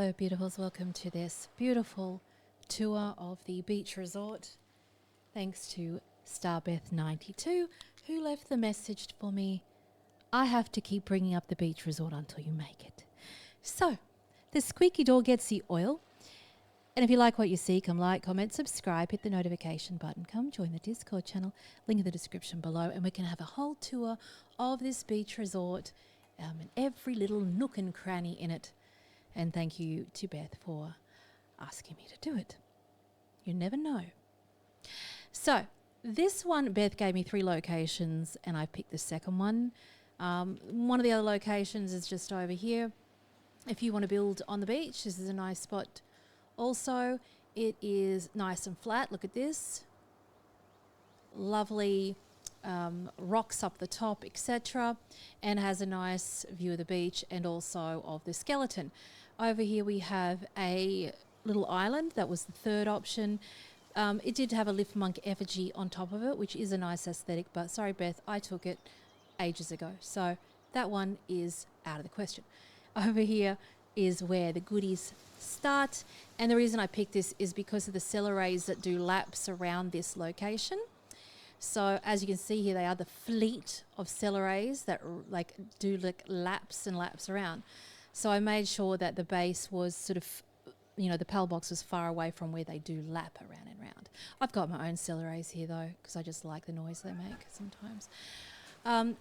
Hello beautifuls, welcome to this beautiful tour of the beach resort. Thanks to Starbeth92 who left the message for me. I have to keep bringing up the beach resort until you make it. So, the squeaky door gets the oil. And if you like what you see, come like, comment, subscribe, hit the notification button, come join the Discord channel, link in the description below, and we can have a whole tour of this beach resort and every little nook and cranny in it. And thank you to Beth for asking me to do it. You never know. So, this one, Beth gave me 3 locations and I picked the second one. One of the other locations is just over here. If you want to build on the beach, this is a nice spot. Also, it is nice and flat. Look at this. Lovely rocks up the top, etc. And has a nice view of the beach and also of the skeleton. Over here we have a little island. That was the third option. It did have a lift monk effigy on top of it, which is a nice aesthetic. But sorry, Beth, I took it ages ago. So that one is out of the question. Over here is where the goodies start. And the reason I picked this is because of the cellerays that do laps around this location. So as you can see here, they are the fleet of cellerays that do laps and laps around. So I made sure that the base was sort of, the PAL box was far away from where they do lap around and round. I've got my own cellerays here though, because I just like the noise they make sometimes.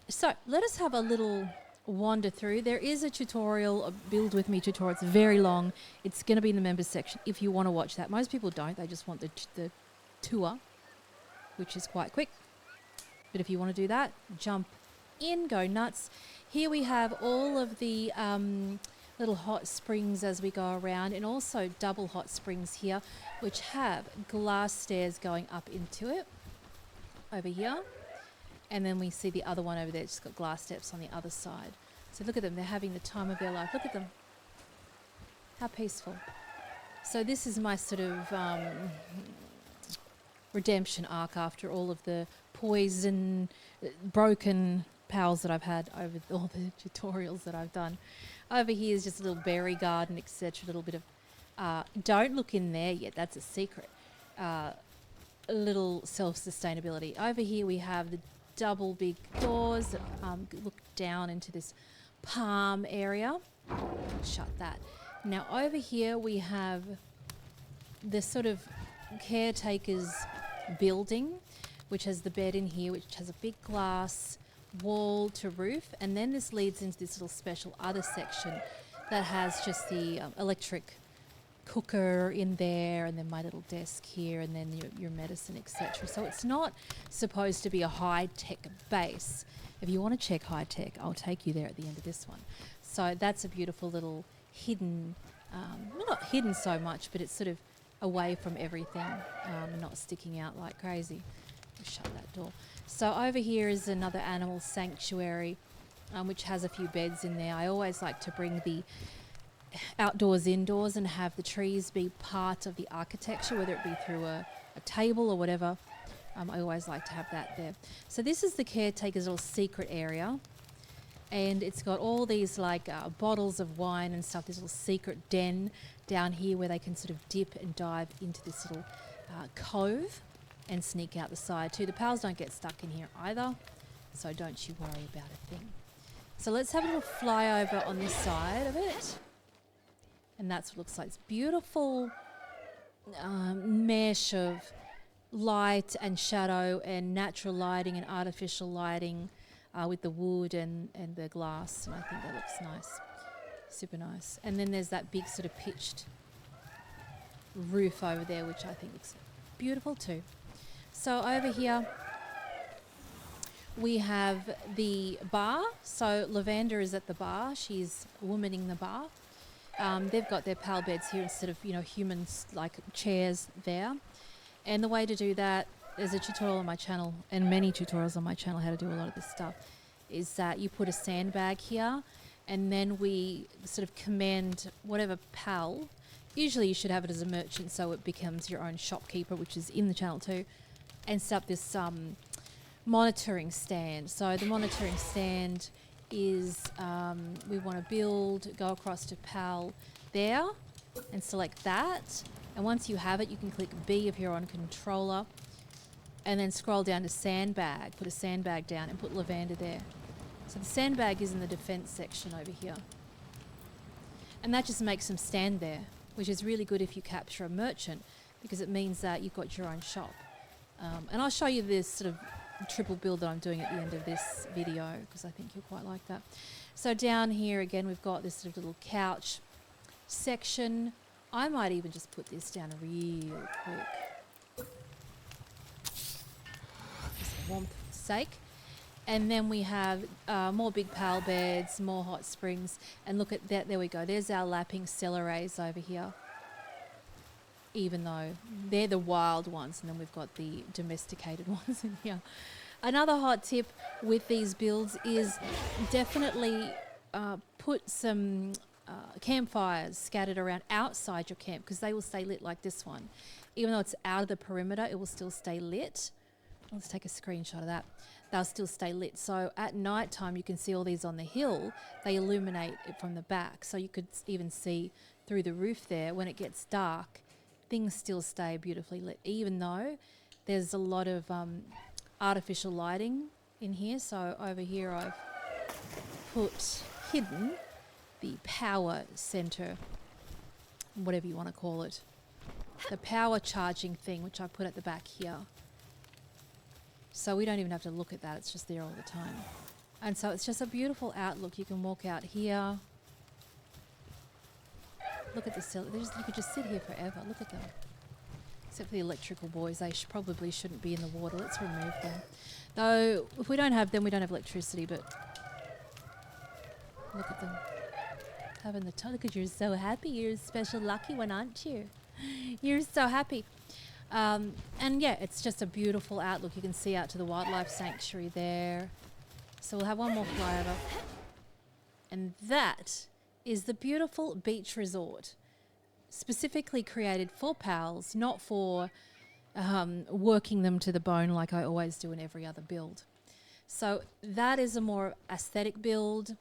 So let us have a little wander through. There is a tutorial, a build with me tutorial. It's very long. It's going to be in the members section if you want to watch that. Most people don't. They just want the tour, which is quite quick. But if you want to do that, jump in, go nuts. Here we have all of the little hot springs as we go around, and also double hot springs here, which have glass stairs going up into it over here. And then we see the other one over there. It's just got glass steps on the other side. So look at them. They're having the time of their life. Look at them. How peaceful. So this is my sort of redemption arc after all of the poison, broken pals that I've had over all the tutorials that I've done. Over here is just a little berry garden, etc. A little bit of... don't look in there yet. That's a secret. A little self-sustainability. Over here we have the double big doors that look down into this palm area. Shut that. Now over here we have the sort of caretaker's building, which has the bed in here, which has a big glass wall to roof, and then this leads into this little special other section that has just the electric cooker in there, and then my little desk here, and then your medicine, etc. So it's not supposed to be a high-tech base. If you want to check high-tech, I'll take you there at the end of this one. So that's a beautiful little hidden, well, not hidden so much, but it's sort of away from everything, not sticking out like crazy. Shut that door. So over here is another animal sanctuary, which has a few beds in there. I always like to bring the outdoors indoors and have the trees be part of the architecture, whether it be through a table or whatever. I always like to have that there. So this is the caretaker's little secret area, and it's got all these bottles of wine and stuff, this little secret den down here where they can sort of dip and dive into this little cove and sneak out the side too. The pals don't get stuck in here either, so don't you worry about a thing. So let's have a little flyover on this side of it. And that's what it looks like. It's beautiful mesh of light and shadow and natural lighting and artificial lighting with the wood and the glass. And I think that looks nice. Super nice. And then there's that big sort of pitched roof over there, which I think looks beautiful too. So over here we have the bar. So Lavender is at the bar. She's womaning the bar. They've got their pal beds here instead of, humans like chairs there. And the way to do that, there's a tutorial on my channel and many tutorials on my channel how to do a lot of this stuff, is that you put a sandbag here and then we sort of command whatever pal. Usually you should have it as a merchant so it becomes your own shopkeeper, which is in the channel too, and set up this monitoring stand. So the monitoring stand is we want to go across to PAL there, and select that. And once you have it, you can click B if you're on controller, and then scroll down to sandbag. Put a sandbag down and put lavender there. So the sandbag is in the defense section over here. And that just makes them stand there, which is really good if you capture a merchant, because it means that you've got your own shop. And I'll show you this sort of triple build that I'm doing at the end of this video, because I think you'll quite like that. So down here again, we've got this sort of little couch section. I might even just put this down real quick, just for warmth sake. And then we have more big pal beds, more hot springs, and look at that, there we go. There's our lapping cellerays over here, even though they're the wild ones, and then we've got the domesticated ones in here. Another hot tip with these builds is definitely put some campfires scattered around outside your camp, because they will stay lit like this one. Even though it's out of the perimeter, it will still stay lit. Let's take a screenshot of that. They'll still stay lit. So at night time, you can see all these on the hill. They illuminate it from the back. So you could even see through the roof there. When it gets dark, things still stay beautifully lit, even though there's a lot of artificial lighting in here. So over here I've put hidden the power center, whatever you want to call it. The power charging thing, which I put at the back here. So we don't even have to look at that, it's just there all the time. And so it's just a beautiful outlook. You can walk out here. Look at the cell. You could just sit here forever. Look at them. Except for the electrical boys, they probably shouldn't be in the water. Let's remove them. Though, if we don't have them, we don't have electricity, but look at them. Having the time. Look at you, you're so happy. You're a special lucky one, aren't you? You're so happy. And yeah, it's just a beautiful outlook. You can see out to the wildlife sanctuary there. So we'll have one more flyover. And that is the beautiful beach resort, specifically created for pals, not for working them to the bone like I always do in every other build. So that is a more aesthetic build.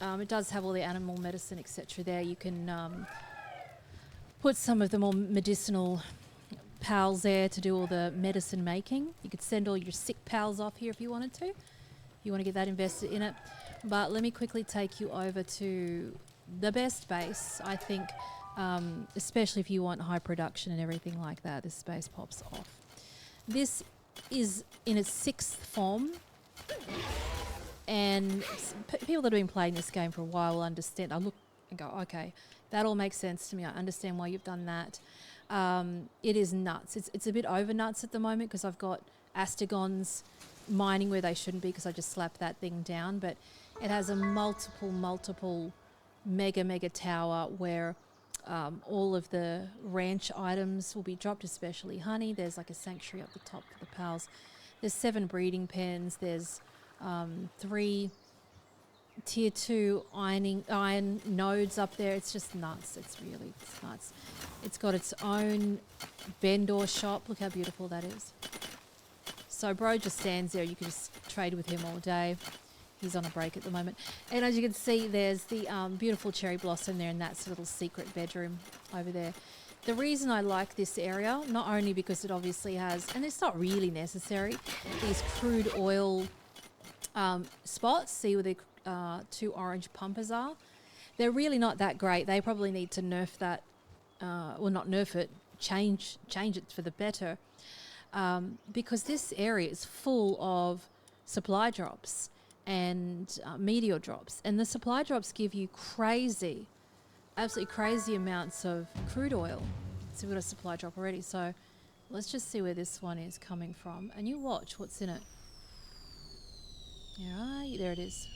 It does have all the animal medicine, etc. there. You can put some of the more medicinal pals there to do all the medicine making. You could send all your sick pals off here if you wanted to. You want to get that invested in it. But let me quickly take you over to the best base. I think, especially if you want high production and everything like that, this base pops off. This is in its 6th form. And people that have been playing this game for a while will understand. I look and go, okay, that all makes sense to me. I understand why you've done that. It is nuts. It's a bit over nuts at the moment because I've got Astegons mining where they shouldn't be because I just slapped that thing down. But it has a multiple mega tower where all of the ranch items will be dropped, especially honey. There's like a sanctuary up the top for the pals. There's 7 breeding pens. There's 3 tier 2 iron nodes up there. It's just nuts. It's nuts. It's got its own vendor shop. Look how beautiful that is. So bro just stands there. You can just trade with him all day. He's on a break at the moment. And as you can see, there's the beautiful cherry blossom there, and that's a little secret bedroom over there. The reason I like this area, not only because it obviously has, and it's not really necessary, these crude oil spots. See where the 2 orange pumpers are? They're really not that great. They probably need to nerf that, well, not nerf it, change it for the better, because this area is full of supply drops and meteor drops, and the supply drops give you absolutely crazy amounts of crude oil. So we've got a supply drop already. So let's just see where this one is coming from, and you watch what's in it. Yeah, there it is.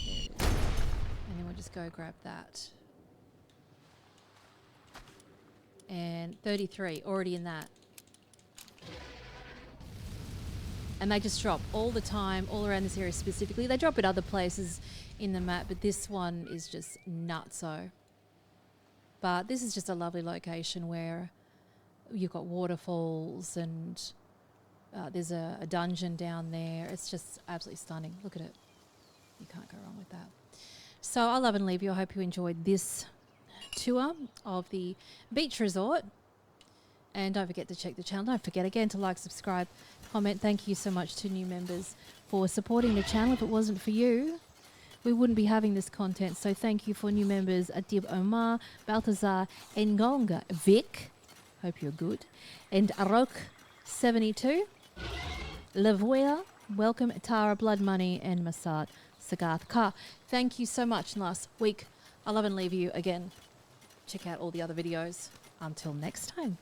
There it is. And then we'll just go grab that. And 33, already in that. And they just drop all the time, all around this area specifically. They drop at other places in the map, but this one is just nutso. But this is just a lovely location where you've got waterfalls and there's a dungeon down there. It's just absolutely stunning. Look at it. You can't go wrong with that. So I love and leave you. I hope you enjoyed this tour of the beach resort. And don't forget to check the channel. Don't forget again to like, subscribe, comment. Thank you so much to new members for supporting the channel. If it wasn't for you, we wouldn't be having this content. So thank you for new members, Adib Omar, Balthazar, Ngonga, Vic, hope you're good, and Arok72, Lavoya, welcome, Tara, Blood Money, and Masad Sagath Kar. Thank you so much. Last week, I love and leave you again. Check out all the other videos. Until next time.